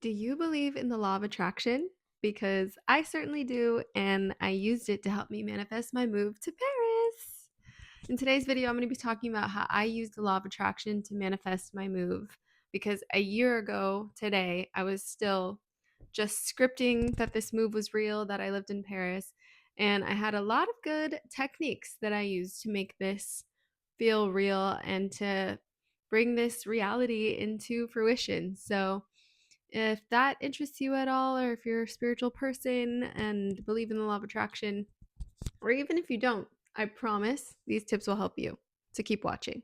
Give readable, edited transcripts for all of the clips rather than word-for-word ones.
Do you believe in the law of attraction? Because I certainly do, and I used it to help me manifest my move to Paris. In today's video, I'm going to be talking about how I used the law of attraction to manifest my move. Because a year ago today, I was still just scripting that this move was real, that I lived in Paris, and I had a lot of good techniques that I used to make this feel real and to bring this reality into fruition. So, if that interests you at all, or if you're a spiritual person and believe in the law of attraction, or even if you don't, I promise these tips will help you. So keep watching.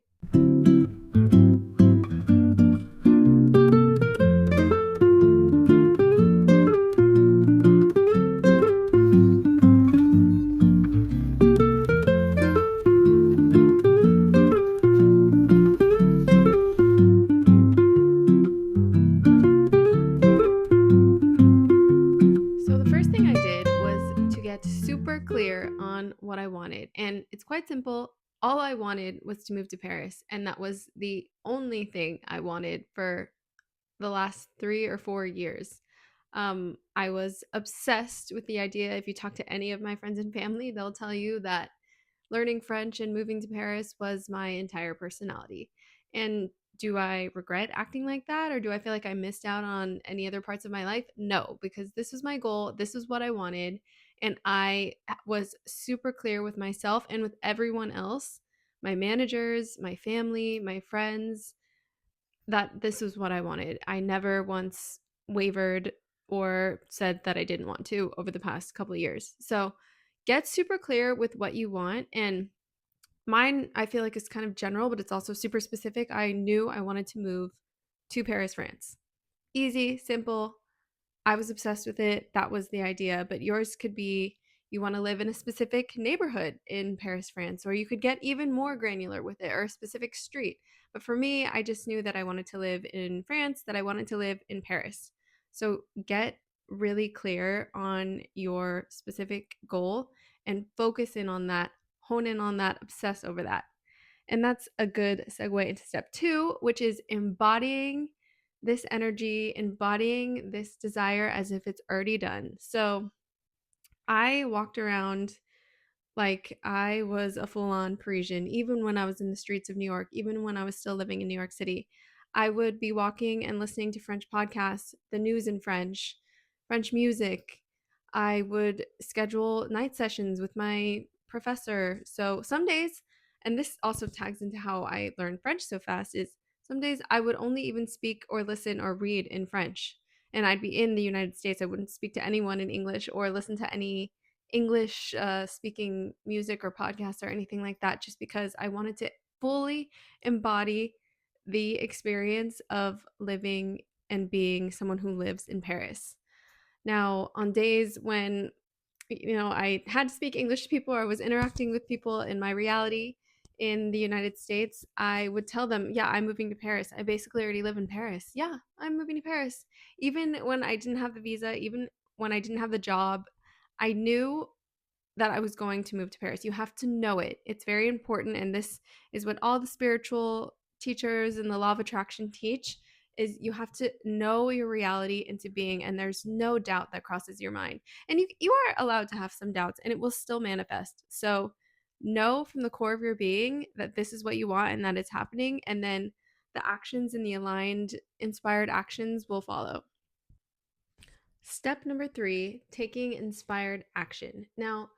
So the first thing I did was to get super clear on what I wanted. And it's quite simple. All I wanted was to move to Paris. And that was the only thing I wanted for the last 3 or 4 years. I was obsessed with the idea. If you talk to any of my friends and family, they'll tell you that learning French and moving to Paris was my entire personality. And do I regret acting like that, or do I feel like I missed out on any other parts of my life? No, because this was my goal. This was what I wanted. And I was super clear with myself and with everyone else, my managers, my family, my friends, that this was what I wanted. I never once wavered or said that I didn't want to over the past couple of years. So get super clear with what you want. And mine, I feel like, is kind of general, but it's also super specific. I knew I wanted to move to Paris, France. Easy, simple. I was obsessed with it. That was the idea. But yours could be you want to live in a specific neighborhood in Paris, France, or you could get even more granular with it, or a specific street. But for me, I just knew that I wanted to live in France, that I wanted to live in Paris. So get really clear on your specific goal and focus in on that, hone in on that, obsess over that. And that's a good segue into step two, which is embodying this energy, embodying this desire as if it's already done. So I walked around like I was a full on Parisian, even when I was in the streets of New York, even when I was still living in New York City. I would be walking and listening to French podcasts, the news in French, French music. I would schedule night sessions with my professor. So some days, and this also tags into how I learned French so fast, is some days I would only even speak or listen or read in French. And I'd be in the United States. I wouldn't speak to anyone in English or listen to any English speaking music or podcasts or anything like that, just because I wanted to fully embody the experience of living and being someone who lives in Paris. Now, on days when I had to speak English to people or I was interacting with people in my reality in the United States, I would tell them, yeah, I'm moving to Paris. I basically already live in Paris. Yeah, I'm moving to Paris. Even when I didn't have the visa, even when I didn't have the job, I knew that I was going to move to Paris. You have to know it. It's very important. And this is what all the spiritual teachers and the law of attraction teach, is you have to know your reality into being, and there's no doubt that crosses your mind. And you are allowed to have some doubts and it will still manifest. So know from the core of your being that this is what you want and that it's happening. And then the actions and the aligned, inspired actions will follow. Step number three, taking inspired action. Now,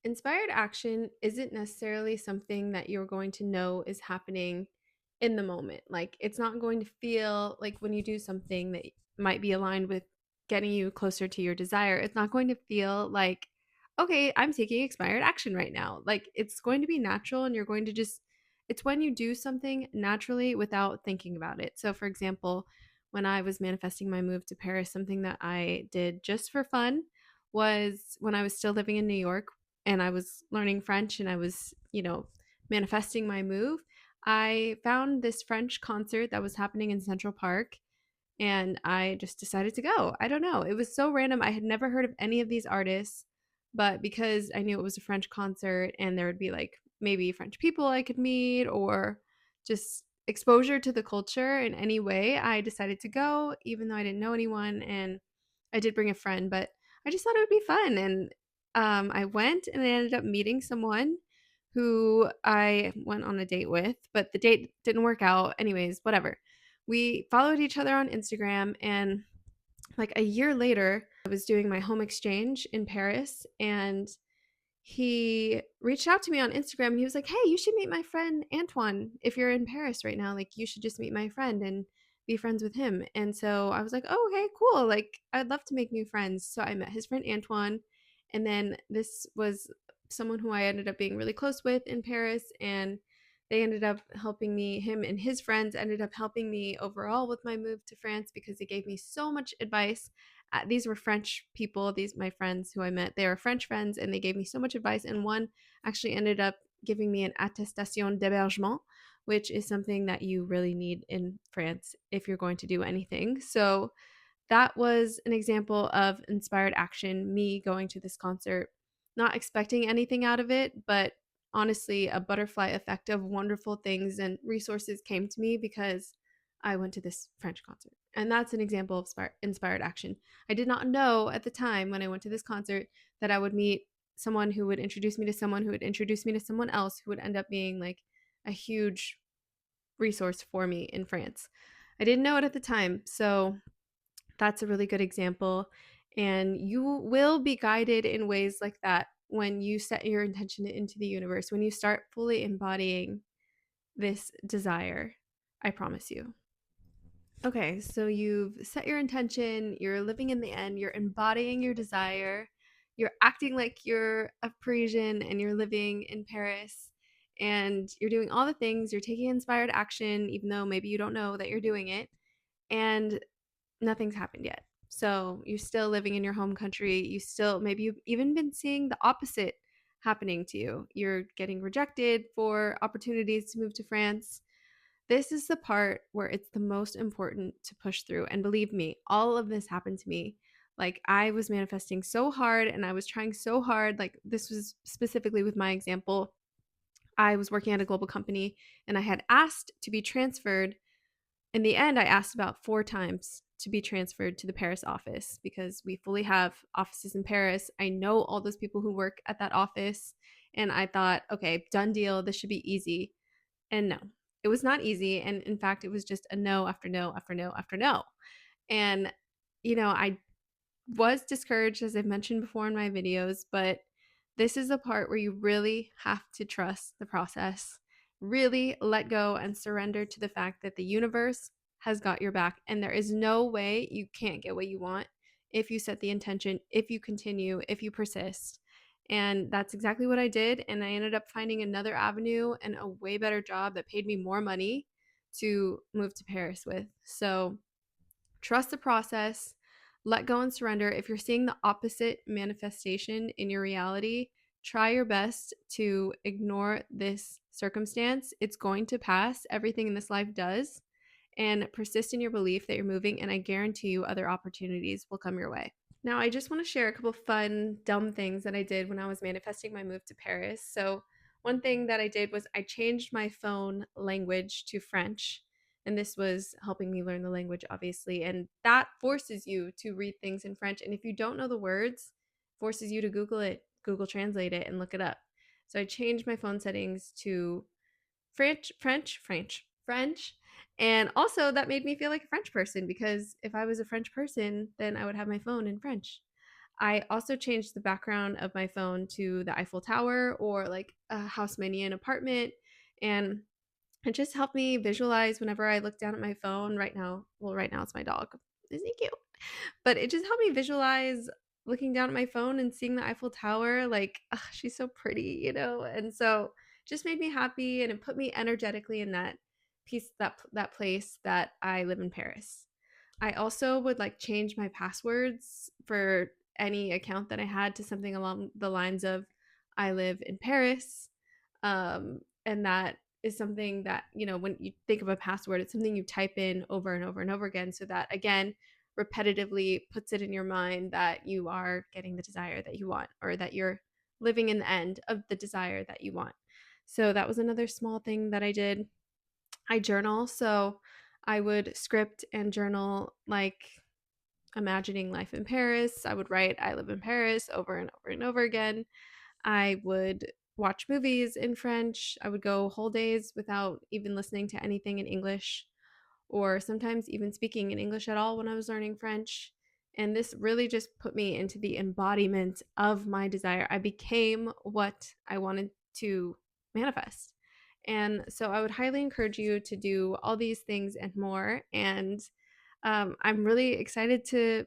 inspired action isn't necessarily something that you're going to know is happening in the moment. Like, it's not going to feel like when you do something that might be aligned with getting you closer to your desire, it's not going to feel like, okay, I'm taking inspired action right now. Like, it's going to be natural and you're going to just, it's when you do something naturally without thinking about it. So, for example, when I was manifesting my move to Paris, something that I did just for fun was when I was still living in New York and I was learning French and I was, manifesting my move. I found this French concert that was happening in Central Park and I just decided to go. I don't know. It was so random. I had never heard of any of these artists, but because I knew it was a French concert and there would be like maybe French people I could meet, or just exposure to the culture in any way, I decided to go, even though I didn't know anyone. And I did bring a friend, but I just thought it would be fun. And I went and I ended up meeting someone who I went on a date with, but the date didn't work out. Anyways, whatever. We followed each other on Instagram, and like a year later, I was doing my home exchange in Paris, and he reached out to me on Instagram and he was like, "Hey, you should meet my friend Antoine. If you're in Paris right now, like you should just meet my friend and be friends with him." And so I was like, "Oh, okay, cool. Like I'd love to make new friends." So I met his friend Antoine, and then this was someone who I ended up being really close with in Paris, and they ended up helping me. Him and his friends ended up helping me overall with my move to France because they gave me so much advice. These were French people, these my friends who I met. They were French friends and they gave me so much advice. And one actually ended up giving me an attestation d'hébergement, which is something that you really need in France if you're going to do anything. So that was an example of inspired action, me going to this concert, not expecting anything out of it, but honestly, a butterfly effect of wonderful things and resources came to me because I went to this French concert. And that's an example of inspired action. I did not know at the time when I went to this concert that I would meet someone who would introduce me to someone who would introduce me to someone else who would end up being like a huge resource for me in France. I didn't know it at the time. So that's a really good example. And you will be guided in ways like that when you set your intention into the universe, when you start fully embodying this desire. I promise you. Okay, so you've set your intention, you're living in the end, you're embodying your desire, you're acting like you're a Parisian and you're living in Paris, and you're doing all the things, you're taking inspired action, even though maybe you don't know that you're doing it. And nothing's happened yet. So you're still living in your home country. You still, maybe you've even been seeing the opposite happening to you. You're getting rejected for opportunities to move to France. This is the part where it's the most important to push through. And believe me, all of this happened to me. Like I was manifesting so hard and I was trying so hard. Like this was specifically with my example. I was working at a global company and I had asked to be transferred. In the end, I asked about 4 times to be transferred to the Paris office because we fully have offices in Paris. I know all those people who work at that office. And I thought, okay, done deal. This should be easy. And no, it was not easy. And in fact, it was just a no after no after no after no. And, I was discouraged, as I've mentioned before in my videos, but this is the part where you really have to trust the process, really let go and surrender to the fact that the universe has got your back. And there is no way you can't get what you want if you set the intention, if you continue, if you persist. And that's exactly what I did. And I ended up finding another avenue and a way better job that paid me more money to move to Paris with. So trust the process, let go and surrender. If you're seeing the opposite manifestation in your reality, try your best to ignore this circumstance. It's going to pass. Everything in this life does. And persist in your belief that you're moving, and I guarantee you other opportunities will come your way. Now, I just want to share a couple fun, dumb things that I did when I was manifesting my move to Paris. So, one thing that I did was I changed my phone language to French. And this was helping me learn the language, obviously. And that forces you to read things in French. And if you don't know the words, forces you to Google it, Google Translate it, and look it up. So I changed my phone settings to French. And also, that made me feel like a French person because if I was a French person, then I would have my phone in French. I also changed the background of my phone to the Eiffel Tower or like a Haussmannian apartment. And it just helped me visualize whenever I look down at my phone right now. Well, right now it's my dog. Isn't he cute? But it just helped me visualize looking down at my phone and seeing the Eiffel Tower. Like, ugh, she's so pretty. And so just made me happy and it put me energetically in that piece, that place that I live in Paris. I also would like change my passwords for any account that I had to something along the lines of I live in Paris. And that is something that, when you think of a password, it's something you type in over and over and over again so that, again, repetitively puts it in your mind that you are getting the desire that you want or that you're living in the end of the desire that you want. So that was another small thing that I did. I journal, so I would script and journal, like, imagining life in Paris. I would write "I live in Paris" over and over and over again. I would watch movies in French. I would go whole days without even listening to anything in English, or sometimes even speaking in English at all when I was learning French. And this really just put me into the embodiment of my desire. I became what I wanted to manifest. And so I would highly encourage you to do all these things and more. And I'm really excited to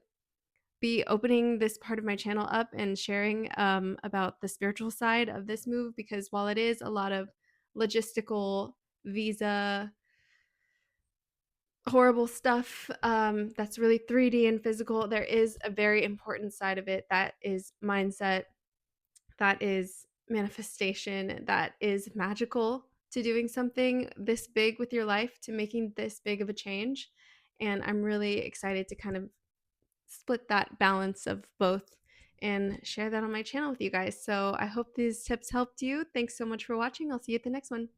be opening this part of my channel up and sharing about the spiritual side of this move, because while it is a lot of logistical, visa, horrible stuff that's really 3D and physical, there is a very important side of it that is mindset, that is manifestation, that is magical to doing something this big with your life, to making this big of a change. And I'm really excited to kind of split that balance of both and share that on my channel with you guys. So I hope these tips helped you. Thanks so much for watching. I'll see you at the next one.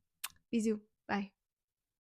Bisous. Bye.